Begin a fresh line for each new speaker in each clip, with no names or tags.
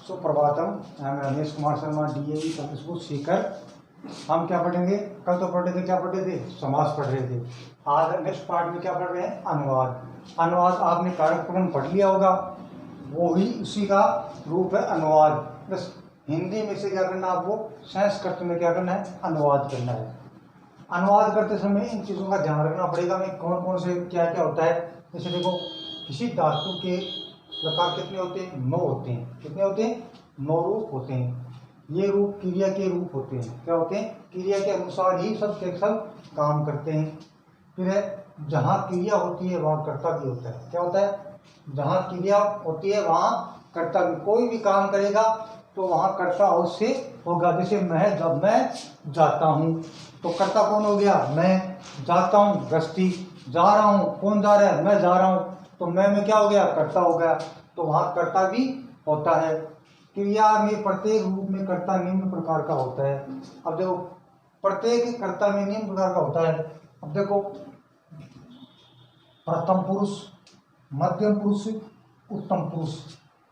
सुप्रभातम। मैं Ramesh Kumar Sharma, DAV public school Sikar. हम क्या पढ़ेंगे? कल तो पढ़ रहे थे, क्या पढ़ रहे थे? समास पढ़ रहे थे। आज नेक्स्ट पार्ट में क्या पढ़ रहे हैं? अनुवाद। अनुवाद आपने कार्यक्रम पढ़ लिया होगा, वो ही उसी का रूप है अनुवाद। बस हिंदी में से क्या करना है आपको? संस्कृत में क्या करना है? अनुवाद करना है। अनुवाद करते समय इन चीज़ों का ध्यान रखना पड़ेगा। में कौन कौन से क्या क्या होता है। जैसे देखो, किसी धातु के प्रकार कितने होते हैं? 9 होते हैं। कितने होते हैं? 9 रूप होते हैं। ये रूप क्रिया के रूप होते हैं। क्या होते हैं? क्रिया के अनुसार ही सब के सब काम करते हैं। फिर है, जहाँ क्रिया होती है वहाँ कर्ता भी होता है। क्या होता है? जहाँ क्रिया होती है वहाँ कर्ता भी। कोई भी काम करेगा तो वहाँ कर्ता अवश्य होगा। जैसे जब मैं जाता हूँ तो कर्ता कौन हो गया? मैं। जाता हूँ, गृहस्थी। जा रहा हूँ, कौन जा रहा है? मैं जा रहा हूँ, तो मैं में क्या हो गया? कर्ता हो गया। तो वहाँ कर्ता भी होता है। क्रिया में प्रत्येक रूप में कर्ता निम्न प्रकार का होता है। अब देखो, प्रत्येक कर्ता में निम्न प्रकार का होता है। अब देखो, प्रथम पुरुष, मध्यम पुरुष, उत्तम पुरुष।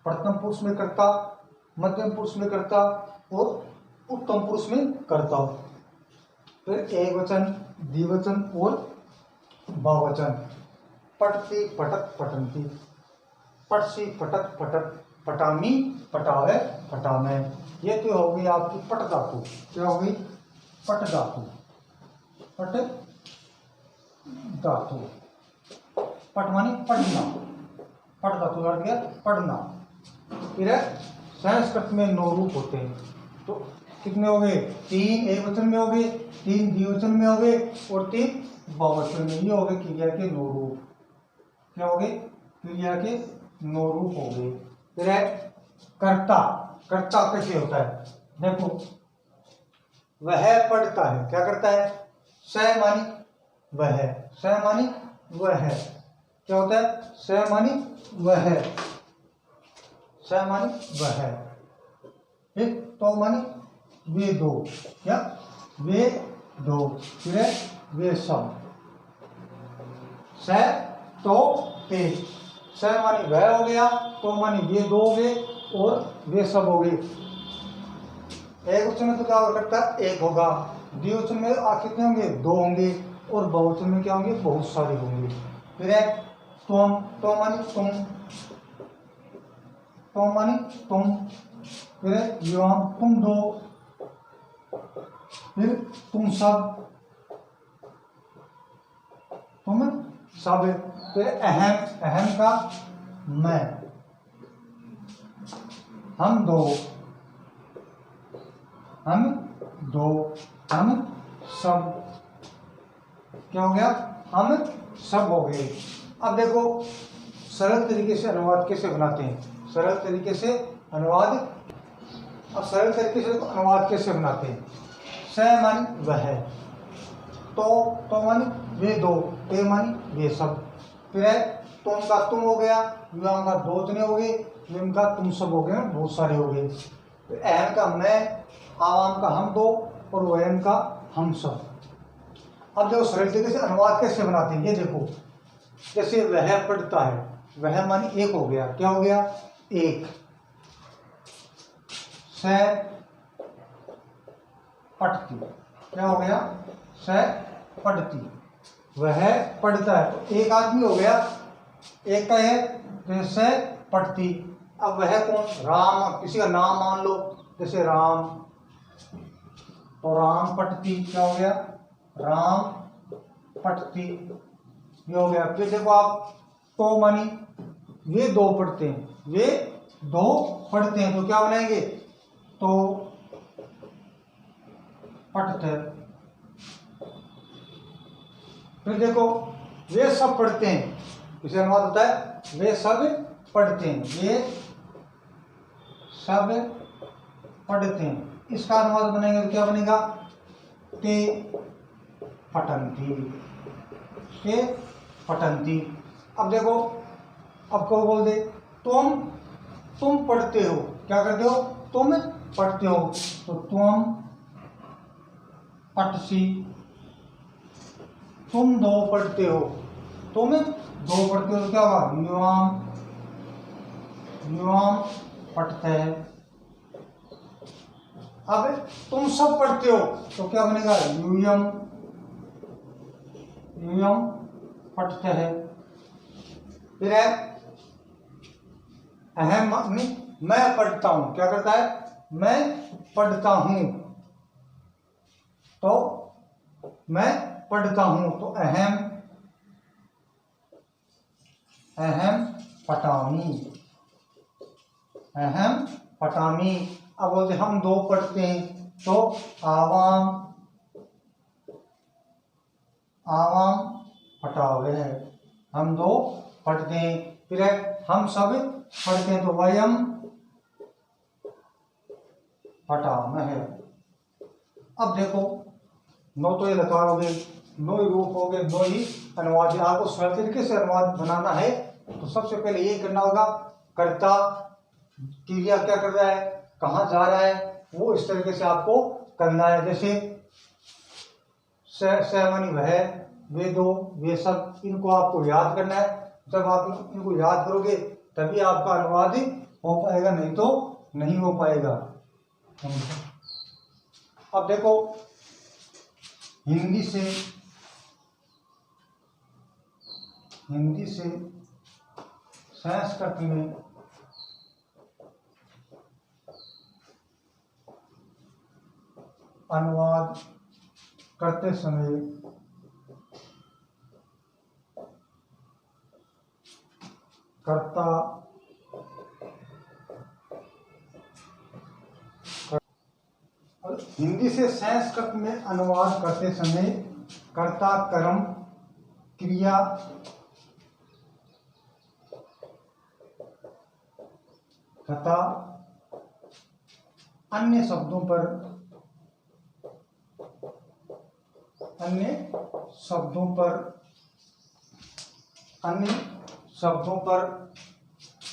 प्रथम पुरुष में कर्ता, मध्यम पुरुष में कर्ता और उत्तम पुरुष में कर्ता। फिर एकवचन, द्विवचन और बहुवचन। पठति, पठत, पठन्ति। पठसि, पठत, पठत, पठामि, पठावे, पठामे। ये तो हो गई आपकी पट धातु। क्या हो गई? पट धातु। पट धातु। पट मानी पढ़ना। पट धातु लड़ गया पढ़ना। फिर संस्कृत में 9 रूप होते हैं। तो कितने हो गए? 3 एकवचन में हो गए, 3 द्विवचन में हो गए और 3 बहुवचन में। ये हो गए क्रिया के 9 रूप। क्या हो गए? क्रिया के 9 रूप हो गए। फिर है कर्ता। कर्ता कैसे होता है? देखो, वह पढ़ता है। क्या करता है? स मानी वह। स मानी वह। क्या होता है? स मानी वह। स मानी वह। फिर तो मानी वे दो। क्या? वे दो। फिर है वे सब। स तो ते। स मानी वह हो गया, तो मानी वे दो हो गए और वे सब हो गए। एकवचन में तो क्या करता है? एक होगा। द्विवचन में कितने होंगे? 2 होंगे। और बहुवचन में क्या होंगे? बहुत सारे होंगे। फिर है तुम। तो मानी तुम। तो मानी तुम। फिर है युवाम, तुम दो। फिर तुम सब, तुम सब। फिर अहम, अहम का मैं। हम दो, हम दो, हम सब। क्या हो गया? हम सब हो गए। अब देखो, सरल तरीके से अनुवाद कैसे बनाते हैं? सरल तरीके से अनुवाद। अब सरल तरीके से अनुवाद कैसे बनाते हैं? स मानी वह, तो मानी वे दो, ते मानी वे सब। फिर है तुम का तुम हो गया, युवाओं का 2 जने हो गए, विम का तुम सब हो गए, बहुत सारे हो गए। अहम का मैं, आवाम का हम दो और वयम का हम सब। अब देखो सरल तरीके से अनुवाद कैसे बनाते हैं, ये देखो। जैसे वह पढ़ता है, वह मानी एक हो गया। क्या हो गया? एक। स पढ़ती। क्या हो गया? स पढ़ती। वह पढ़ता है, तो एक आदमी हो गया, एक का है, तो स पढ़ती। अब वह कौन? राम। किसी का नाम मान लो, जैसे राम, तो राम पढ़ती। क्या हो गया? राम पढ़ती। ये हो गया। फिर देखो आप, तो मानी वे 2 पढ़ते हैं, वे 2 पढ़ते हैं, तो क्या बनाएंगे? तो पढ़ते। फिर देखो, वे सब पढ़ते हैं, इसे अनुवाद होता है वे सब पढ़ते हैं। वे सब पढ़ते हैं, इसका अनुवाद बनेगा तो क्या बनेगा? ते पठन्ति। ते पठन्ति। अब देखो, अब को बोल दे तुम पढ़ते हो। क्या करते हो? तुम पढ़ते हो, तो तुम पठसी। तुम 2 पढ़ते हो, तुम 2 पढ़ते हो, तो क्या होगा? युवाम, युवाम पढ़ते हैं। अब तुम सब पढ़ते हो तो क्या बनेगा, यूयम, यूयम पढ़ते हैं। फिर है अहम, मैं पढ़ता हूं, क्या करता है, मैं पढ़ता हूं, तो मैं पढ़ता हूं, तो अहम, अहम पटामी, अहम पटामी। अब बोलते हम दो पढ़ते हैं तो आवाम, आवाम पटावे है, हम दो पढ़ते हैं। फिर है हम सब पढ़ते हैं तो वयम पटाम है। अब देखो नो तो ये लकार हो गए, नो ही रूप हो गए, नो ही अनुवाद। आपको सरल तरीके से अनुवाद बनाना है तो सबसे पहले यही करना होगा, कर्ता क्रिया क्या कर रहा है, कहाँ जा रहा है, वो इस तरीके से आपको करना है। जैसे सहमनी वह, वे दो, वे सब, इनको आपको याद करना है। जब आप इनको याद करोगे तभी आपका अनुवाद हो पाएगा, नहीं तो नहीं हो पाएगा। अब देखो हिंदी से संस्कृत में अनुवाद करते समय कर्ता हिंदी से संस्कृत में अनुवाद करते समय कर्ता, कर्म, क्रिया तथा अन्य शब्दों पर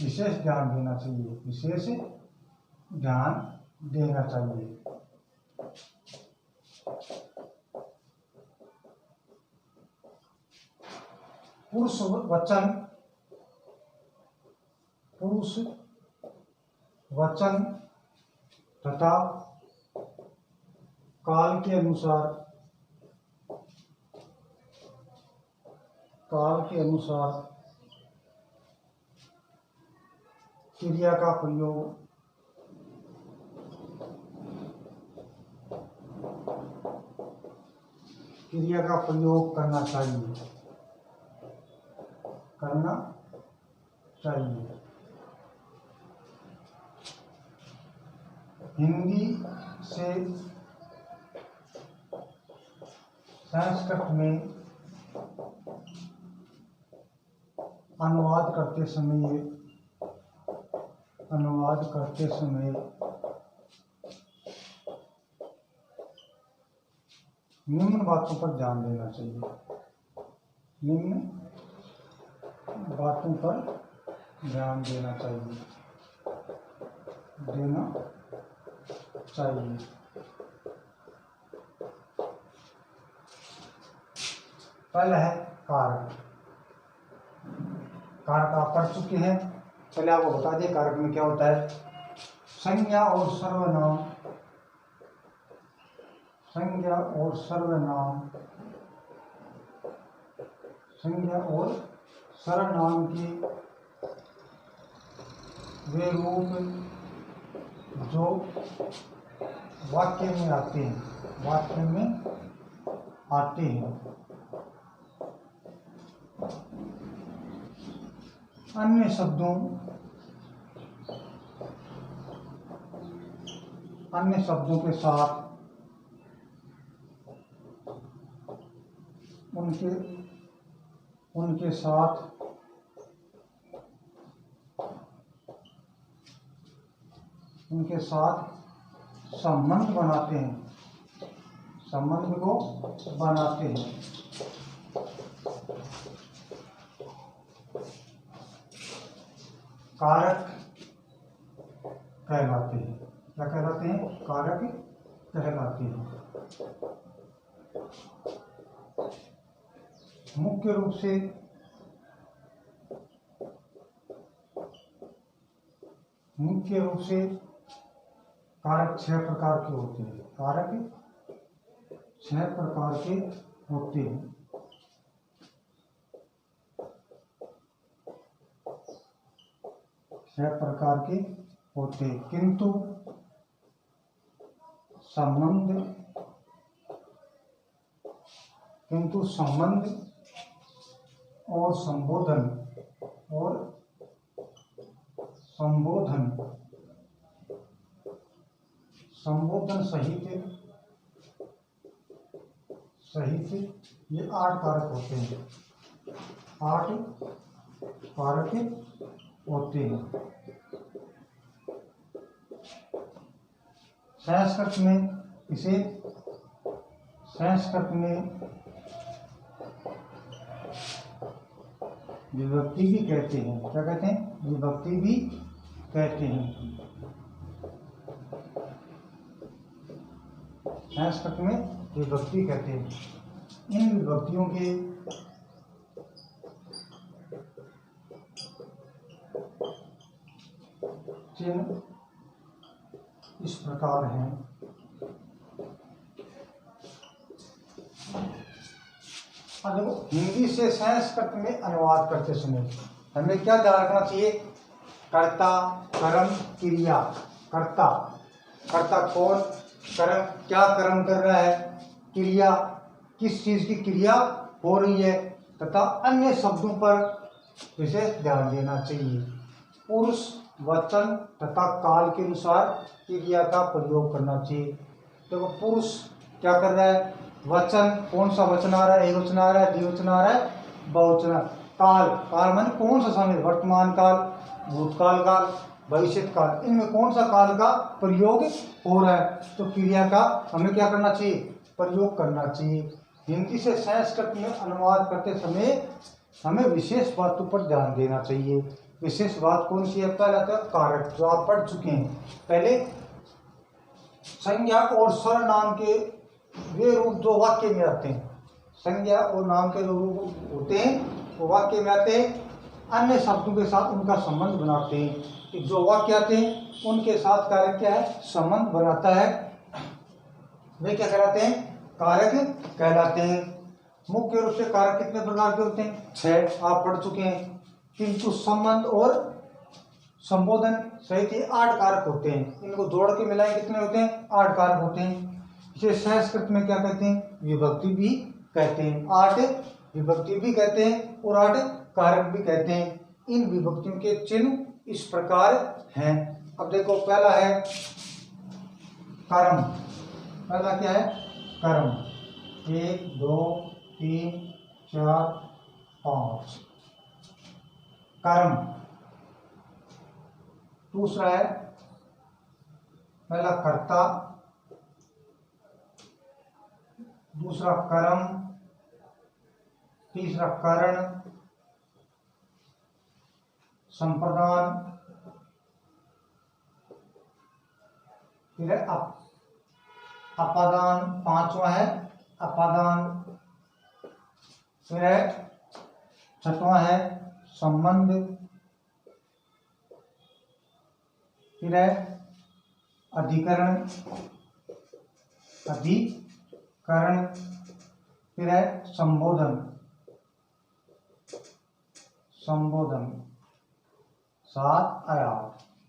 विशेष ध्यान देना चाहिए, विशेष ध्यान देना चाहिए। पुरुष वचन तथा काल के अनुसार क्रिया का प्रयोग करना चाहिए। हिंदी से संस्कृत में अनुवाद करते समय निम्न बातों पर ध्यान देना चाहिए, निम्न बातों पर ध्यान देना चाहिए। पहला है कारक। कारक आप पढ़ चुके हैं, पहले आपको बता दिए कारक में क्या होता है। संज्ञा और सर्वनाम, संज्ञा और सर्वनाम के वे रूप जो वाक्य में आते हैं, अन्य शब्दों के साथ उनके साथ संबंध बनाते हैं, कारक कहलाते हैं। क्या कहलाते हैं? कारक कहलाते हैं। मुख्य रूप से कारक 6 प्रकार के होते हैं। कारक 6 प्रकार के होते हैं। छह प्रकार के होते हैं, किंतु संबंध और संबोधन सहित ये 8 कारक होते हैं। 8 कारक होते हैं। संस्कृत में विभक्ति भी कहते हैं। क्या कहते हैं? विभक्ति भी कहते हैं। संस्कृत में विभक्ति कहते हैं। इन विभक्तियों के चिन्ह इस प्रकार हैं। अब देखो, हिंदी से संस्कृत में अनुवाद करते समय हमें क्या ध्यान रखना चाहिए? कर्ता, कर्म, क्रिया। कर्ता कौन, कर्म क्या कर्म कर रहा है, क्रिया किस चीज की क्रिया हो रही है, तथा अन्य शब्दों पर विशेष ध्यान देना चाहिए। पुरुष, वचन तथा काल के अनुसार क्रिया का प्रयोग करना चाहिए। देखो, पुरुष क्या कर रहा है? वचन, कौन सा वचन आ रहा है? एक वचन आ रहा है, द्विवचन आ रहा है, बहुवचन। काल माने कौन सा समय? वर्तमान काल, भूतकाल काल, भविष्य काल। इनमें कौन सा काल का प्रयोग हो रहा है? तो क्रिया का हमें क्या करना चाहिए? प्रयोग करना चाहिए। हिंदी से संस्कृत में अनुवाद करते समय हमें विशेष बातों पर ध्यान देना चाहिए। विशेष बात कौन सी है? पहला तो कारक, जो आप पढ़ चुके हैं पहले। संज्ञा और सर्वनाम के वे रूप जो वाक्य में आते हैं, संज्ञा और नाम के जो रूप होते हैं वो वाक्य में आते हैं, अन्य शब्दों के साथ उनका संबंध बनाते हैं। कि जो वाक्य आते हैं उनके साथ कारक क्या है? संबंध बनाता है। वे क्या कहलाते हैं? कारक कहलाते हैं। मुख्य रूप से कारक कितने प्रकार के होते हैं? 6 आप पढ़ चुके हैं। किंतु संबंध और संबोधन सहित 8 कारक होते हैं। इनको जोड़ के मिलाए कितने होते हैं? 8 कारक होते हैं। इसे संस्कृत में क्या कहते हैं? विभक्ति भी कहते हैं। 8 विभक्ति भी कहते हैं और 8 कारक भी कहते हैं। इन विभक्तियों के चिन्ह इस प्रकार हैं। अब देखो, पहला है कर्म। पहला क्या है? कर्म। 1 2 3 4 5 कर्म। दूसरा है पहला कर्ता, दूसरा कर्म, तीसरा करण, संप्रदान, फिर है अपादान, 5वां है अपादान, फिर है 6वां है संबंध, फिर है अधिकरण, फिर है संबोधन। 7 आया।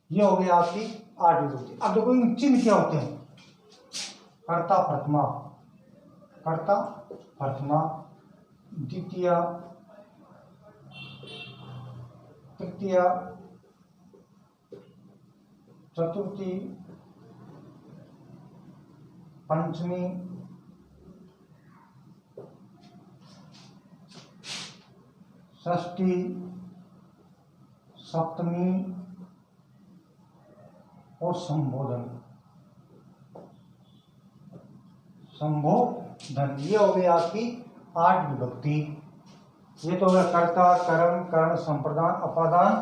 ये हो गई आपकी 8 विभक्ति। अब देखो, इन चिन्ह क्या होते हैं? कर्ता प्रथमा, द्वितीय, तृतीय, चतुर्थी, पंचमी, षष्ठी, सप्तमी और संबोधन। ये हो गई आपकी 8 विभक्ति। ये तो हो गया कर्ता, कर्म, करण, संप्रदान, अपादान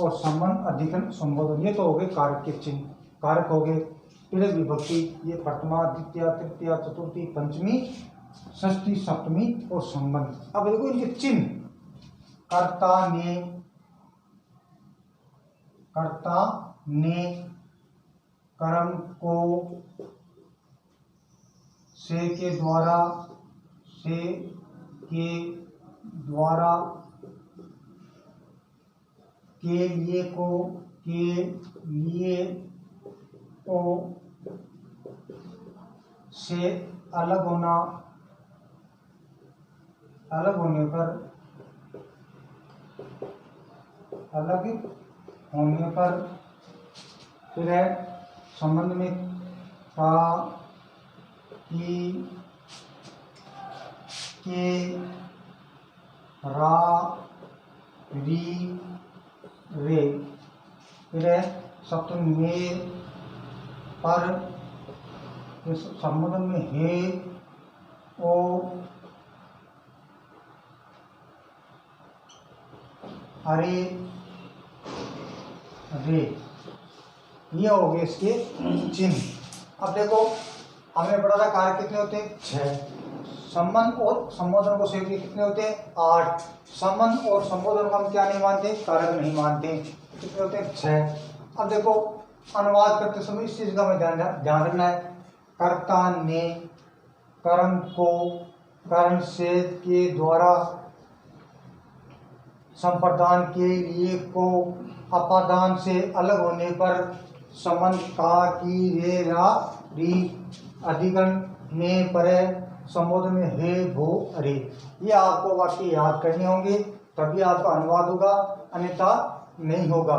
और संबंध, अधिकरण, संबोधन। ये तो हो गए कारक के चिन्ह, कारक हो गए। फिर विभक्ति, ये प्रथमा, द्वितीय, तृतीय, चतुर्थी, पंचमी, षष्ठी, सप्तमी और संबंध। अब देखो इनके चिन्ह। कर्ता ने, कर्म को से के द्वारा के लिए को से अलग होने पर फिर है संबंध में का की के रा री रे फिर है सप्तमी में पर इस संबंध में हे ओ अरे रे, ये हो गए इसके चिन्ह। अब देखो हमने पढ़ा था कार्य कितने होते हैं 6, संबंध और संबोधन को सेव कितने होते हैं 8। संबंध और संबोधन को हम क्या नहीं मानते, कारक नहीं मानते, कितने होते हैं 6। अब देखो अनुवाद करते समय इस चीज का हमें ध्यान रखना है। कर्ता ने कर्म को कर्म से के द्वारा संप्रदान के लिए को अपादान से अलग होने पर संबंध का की रे रा री अधिकरण में परे संबोधन में हे भो अरे। ये आपको वाक्य याद करने होंगे तभी आपका अनुवाद होगा, अन्यथा नहीं होगा।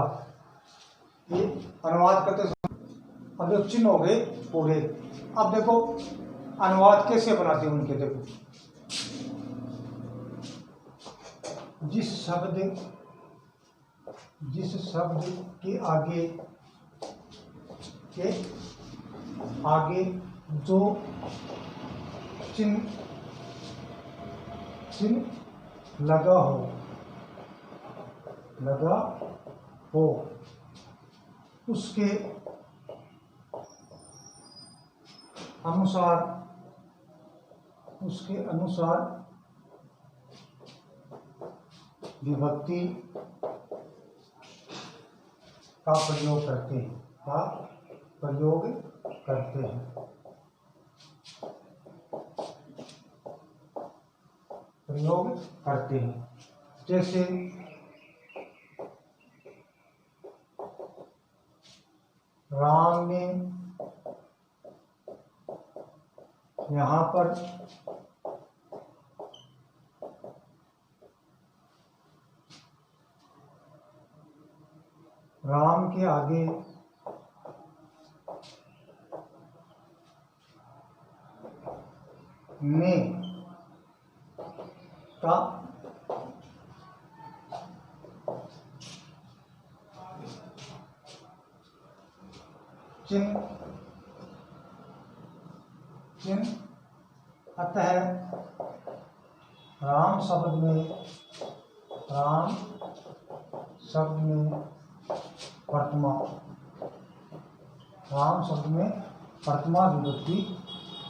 ये अनुवाद करते समय अब जो चिन्ह हो गए पूरे। अब देखो अनुवाद कैसे बनाते हैं उनके, देखो जिस शब्द के आगे जो चिन्ह लगा हो उसके अनुसार विभक्ति का प्रयोग करते हैं। जैसे राम ने यहाँ पर राम के आगे ने का चिन्ह अतः राम शब्द में प्रथमा विभक्ति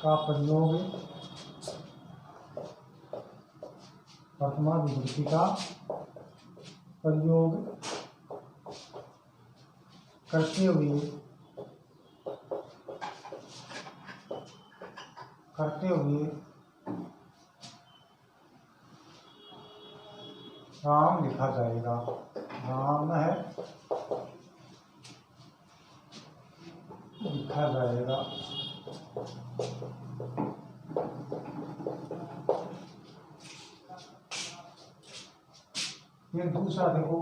का प्रयोग करते हुए राम लिखा जाएगा। राम है लिखा जाएगा। ये दूसरा देखो,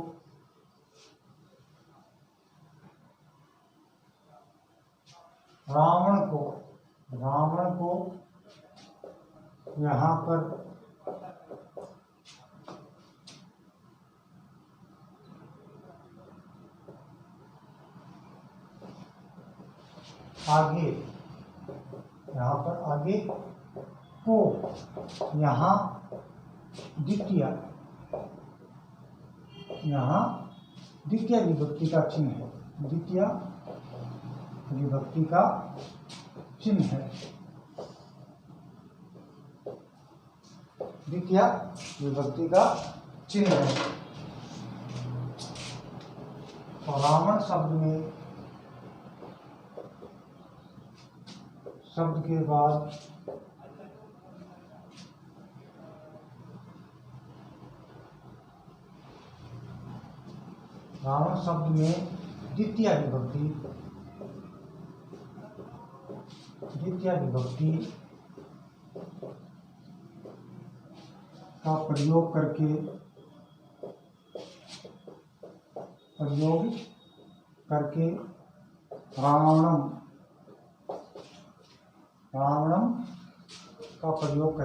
रावण को यहाँ पर आगे को यहाँ द्वितीय विभक्ति का चिन्ह है। द्वितीय विभक्ति का चिन्ह है। और रावण शब्द में शब्द के बाद रावण शब्द में द्वितीय विभक्ति का प्रयोग करके रावणम का प्रयोग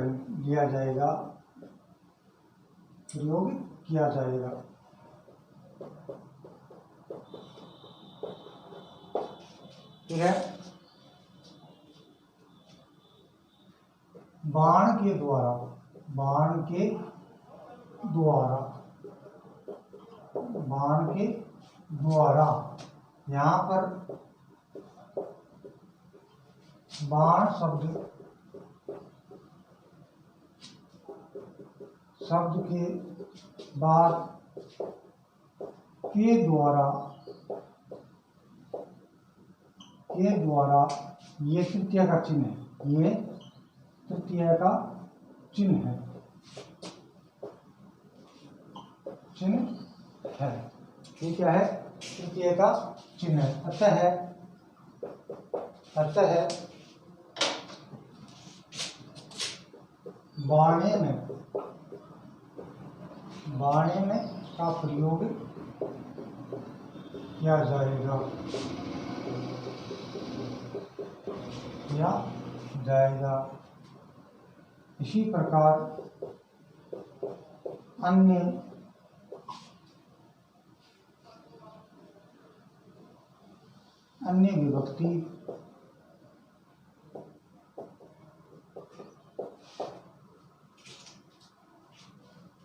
किया जाएगा। फिर है बाण के द्वारा यहाँ पर बाण शब्द के बाद के द्वारा ये तृतीय का चिन्ह है। ये क्या है? तृतीय का चिन्ह है। अतः बाणे में का प्रयोग किया जाएगा। इसी प्रकार अन्य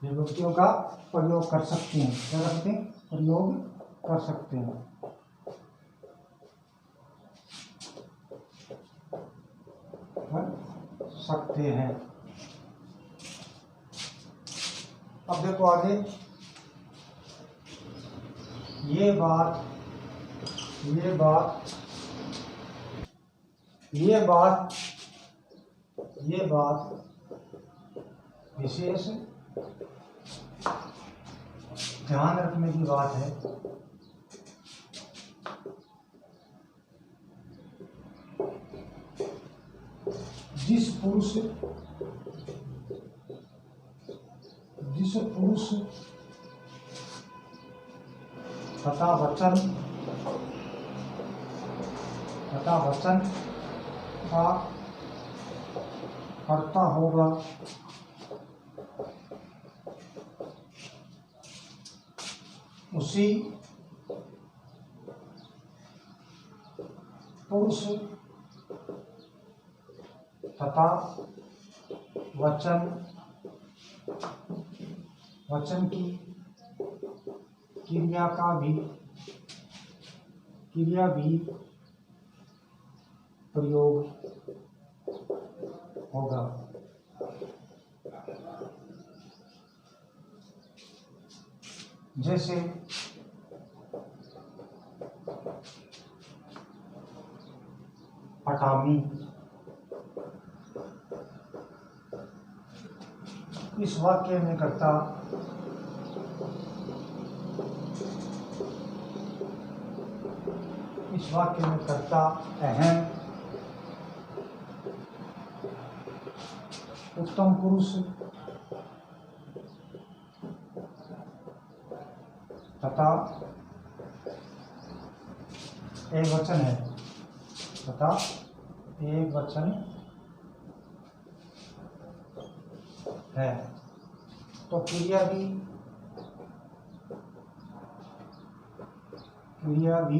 विभक्तियों का प्रयोग कर सकते हैं। अब देखो आगे ये बात विशेष ध्यान रखने की बात है। जिस पुरुष तथा वचन का कर्ता होगा उसी पुरुष तथा वचन की क्रिया भी प्रयोग होगा। जैसे पटामी, इस वाक्य में कर्ता अहम उत्तम पुरुष तथा एक वचन है। तो क्रिया भी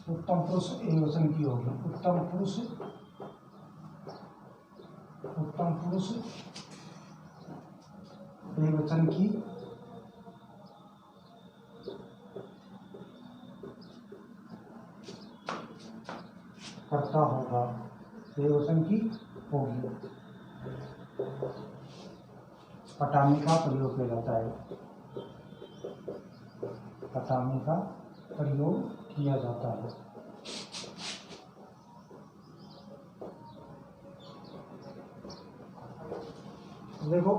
उत्तम पुरुष एक वचन की होगी। उत्तम पुरुष एक वचन की कर्ता होगा, एक वचन की होगी। पटामी का प्रयोग किया जाता है। देखो,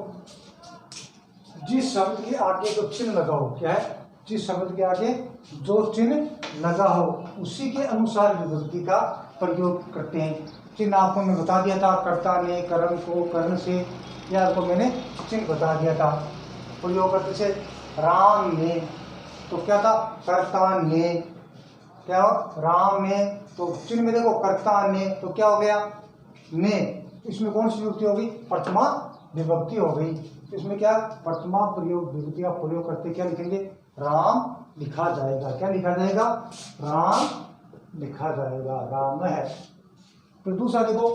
जिस शब्द के आगे जो चिन्ह लगा हो, क्या है, जिस शब्द के आगे जो चिन्ह लगा हो उसी के अनुसार विभक्ति का प्रयोग करते हैं। चिन्ह आपको मैं बता दिया था, कर्ता ने, कर्म को, कर्ण से, या आपको मैंने चिन्ह बता दिया था। प्रयोग करते से राम ने, तो क्या था, कर्ता ने, क्या हो, राम ने, तो चिन्ह में देखो कर्ता ने, तो क्या हो गया, ने। इसमें कौन सी विभक्ति होगी, प्रथमा विभक्ति हो गई। इसमें क्या, प्रथमा प्रयोग विभक्ति का प्रयोग करते क्या लिखेंगे, राम लिखा जाएगा। क्या लिखा जाएगा, राम लिखा जाएगा, राम है। फिर दूसरा देखो,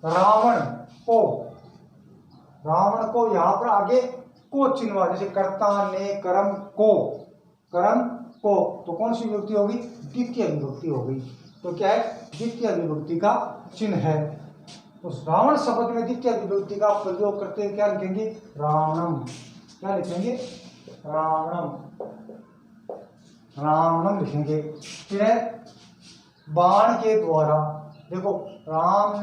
रावण को, रावण को यहाँ पर आगे को चिन्ह हुआ, जैसे कर्ता ने, कर्म को, कर्म को, तो कौन सी विभक्ति होगी, द्वितीय विभक्ति हो गई। तो क्या है, द्वितीय विभक्ति का चिन्ह है। उस रावण शब्द में द्वितीय विभक्ति का प्रयोग करते क्या लिखेंगे, रावणम। क्या लिखेंगे, रावणम, रावणम लिखेंगे। फिर है बाण के द्वारा, देखो राम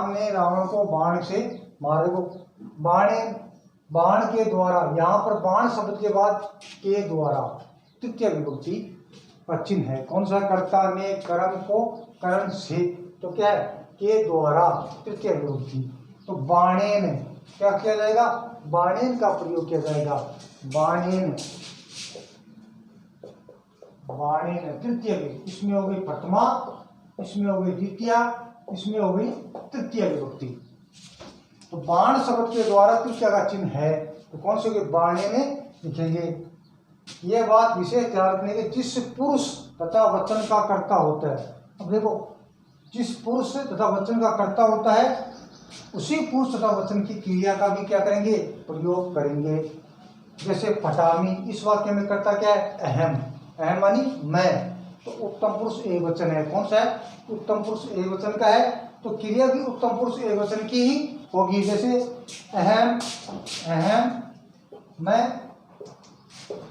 ने रावण को बाण से मारे को, बाण के द्वारा, यहाँ पर बाण शब्द के बाद के द्वारा तृतीय विभक्ति का चिन्ह है। कौन सा, कर्ता ने, कर्म को, कर्ण से, तो क्या है, के द्वारा तृतीय विभक्ति। तो बाणेन क्या किया जाएगा, बाणेन का प्रयोग किया जाएगा, बाणेन, बाणेन तृतीय, इसमें हो गई प्रथमा, इसमें हो गई द्वितीय, इसमें हो गई तृतीय विभक्ति। तो बाण शब्द के द्वारा तृतीय का चिन्ह है, तो कौन से होगी, बाणेन लिखेंगे। यह बात विशेष ध्यान रखने के, जिस पुरुष तथा वचन का कर्ता होता है। अब देखो, जिस पुरुष तथा वचन का कर्ता होता है उसी पुरुष तथा वचन की क्रिया का भी क्या करेंगे, प्रयोग करेंगे। जैसे फटामी, इस वाक्य में कर्ता क्या है, अहम, अहम मानी मैं, तो उत्तम पुरुष एक वचन है। कौन सा है, उत्तम पुरुष एक वचन का है, तो क्रिया भी उत्तम पुरुष एक वचन की ही होगी। जैसे अहम, अहम मैं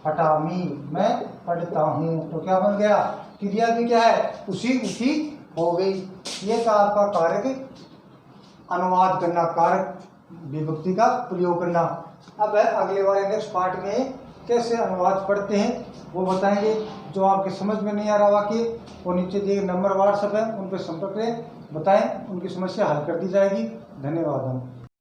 फटामी, मैं पढ़ता हूँ, तो क्या बन गया, क्रिया भी क्या है, उसी हो गई। ये था आपका कारक अनुवाद करना, कारक विभक्ति का प्रयोग करना। अब है अगले वाले नेक्स्ट पार्ट में कैसे अनुवाद पढ़ते हैं वो बताएंगे। जो आपके समझ में नहीं आ रहा वाक्य, वो नीचे दिए नंबर व्हाट्सएप है, उन पर संपर्क करें, बताएं, उनकी समस्या हल कर दी जाएगी। धन्यवाद।